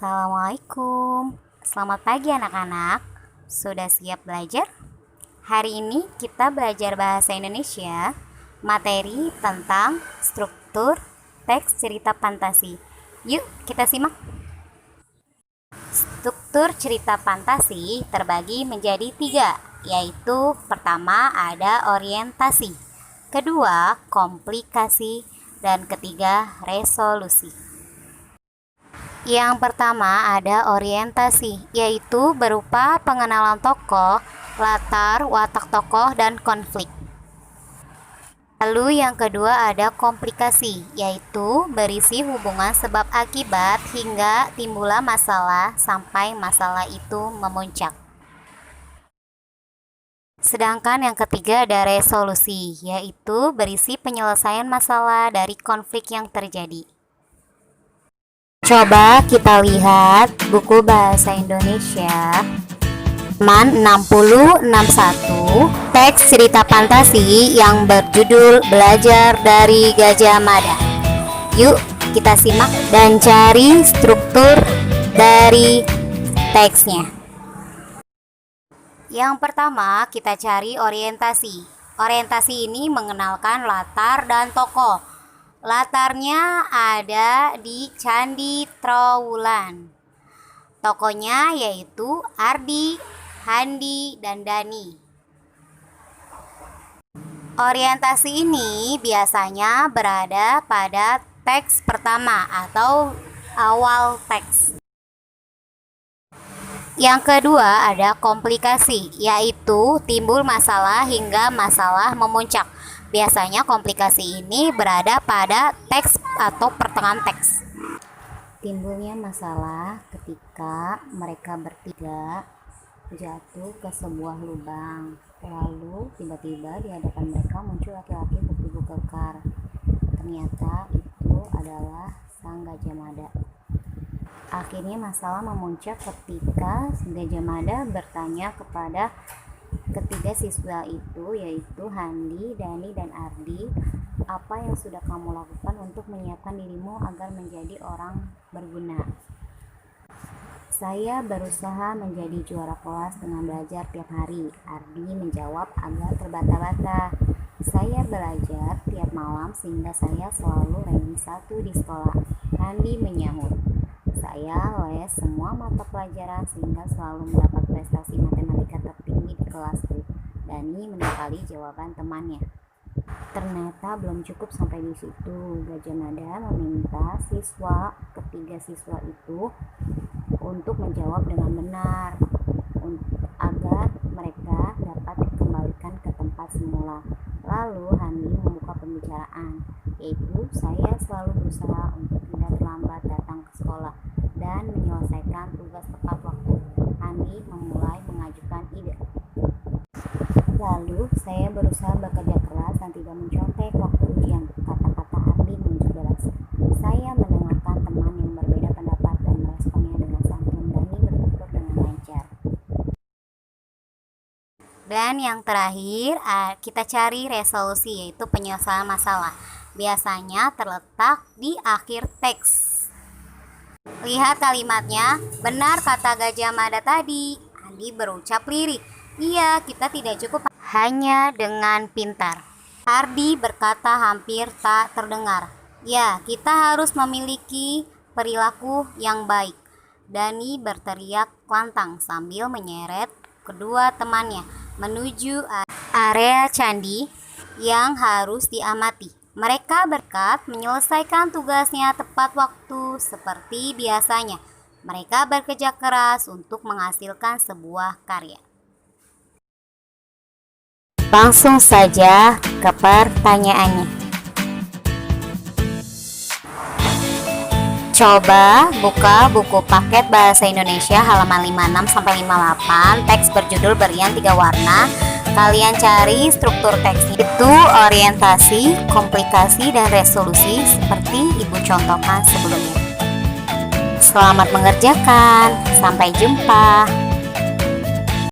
Assalamualaikum. Selamat pagi anak-anak. Sudah siap belajar? Hari ini kita belajar bahasa Indonesia, materi tentang struktur teks cerita fantasi. Yuk kita simak. Struktur cerita fantasi terbagi menjadi 3, yaitu pertama ada orientasi, kedua komplikasi, dan ketiga resolusi. Yang pertama ada orientasi, yaitu berupa pengenalan tokoh, latar, watak tokoh, dan konflik. Lalu yang kedua ada komplikasi, yaitu berisi hubungan sebab akibat hingga timbullah masalah sampai masalah itu memuncak. Sedangkan yang ketiga ada resolusi, yaitu berisi penyelesaian masalah dari konflik yang terjadi. Coba kita lihat buku bahasa Indonesia halaman 6061, teks cerita fantasi yang berjudul Belajar dari Gajah Mada. Yuk kita simak dan cari struktur dari teksnya. Yang pertama kita cari orientasi. Orientasi ini mengenalkan latar dan tokoh. Latarnya ada di Candi Trowulan. Tokohnya yaitu Ardi, Handi, dan Dani. Orientasi ini biasanya berada pada teks pertama atau awal teks. Yang kedua ada komplikasi, yaitu timbul masalah hingga masalah memuncak. Biasanya komplikasi ini berada pada teks atau pertengahan teks. Timbulnya masalah ketika mereka bertiga jatuh ke sebuah lubang. Lalu tiba-tiba di hadapan mereka muncul laki-laki bertubuh kekar. Ternyata itu adalah sang Gajah Mada. Akhirnya masalah memuncak ketika Gajah Mada bertanya kepada ketiga siswa itu, yaitu Handi, Dani, dan Ardi, apa yang sudah kamu lakukan untuk menyiapkan dirimu agar menjadi orang berguna? Saya berusaha menjadi juara kelas dengan belajar tiap hari, Ardi menjawab agak terbata-bata. Saya belajar tiap malam sehingga saya selalu ranking 1 di sekolah, Handi menyahut. Saya les semua mata pelajaran sehingga selalu mendapat prestasi matematika tertinggi di kelasku. Dani menekali jawaban temannya. Ternyata belum cukup sampai di situ. Gajah Mada meminta ketiga siswa itu untuk menjawab dengan benar agar mereka dapat dikembalikan ke tempat semula. Lalu Handi membuka pembicaraan, yaitu saya selalu berusaha untuk tidak terlambat datang ke sekolah dan menyelesaikan tugas tepat waktu. Handi memulai mengajukan ide. Lalu saya berusaha bekerja keras dan tidak mencontek waktu ujian. Kata-kata Handi menunjuk deras. Saya mendengarkan teman yang berbeda pendapat dan meresponnya dengan santun. Dani bertutur dengan lancar. Dan yang terakhir, kita cari resolusi, yaitu penyelesaian masalah. Biasanya terletak di akhir teks. Lihat kalimatnya, benar kata Gajah Mada tadi. Andi berucap lirik. Iya, kita tidak cukup hanya dengan pintar. Ardi berkata hampir tak terdengar. Ya, kita harus memiliki perilaku yang baik. Dani berteriak lantang sambil menyeret kedua temannya menuju area candi yang harus diamati. Mereka berkat menyelesaikan tugasnya tepat waktu seperti biasanya. Mereka bekerja keras untuk menghasilkan sebuah karya. Langsung saja ke pertanyaannya. Coba buka buku paket bahasa Indonesia halaman 56-58, teks berjudul Berian 3 Warna. Kalian cari struktur teksnya, itu orientasi, komplikasi, dan resolusi seperti ibu contohkan sebelumnya. Selamat mengerjakan, sampai jumpa.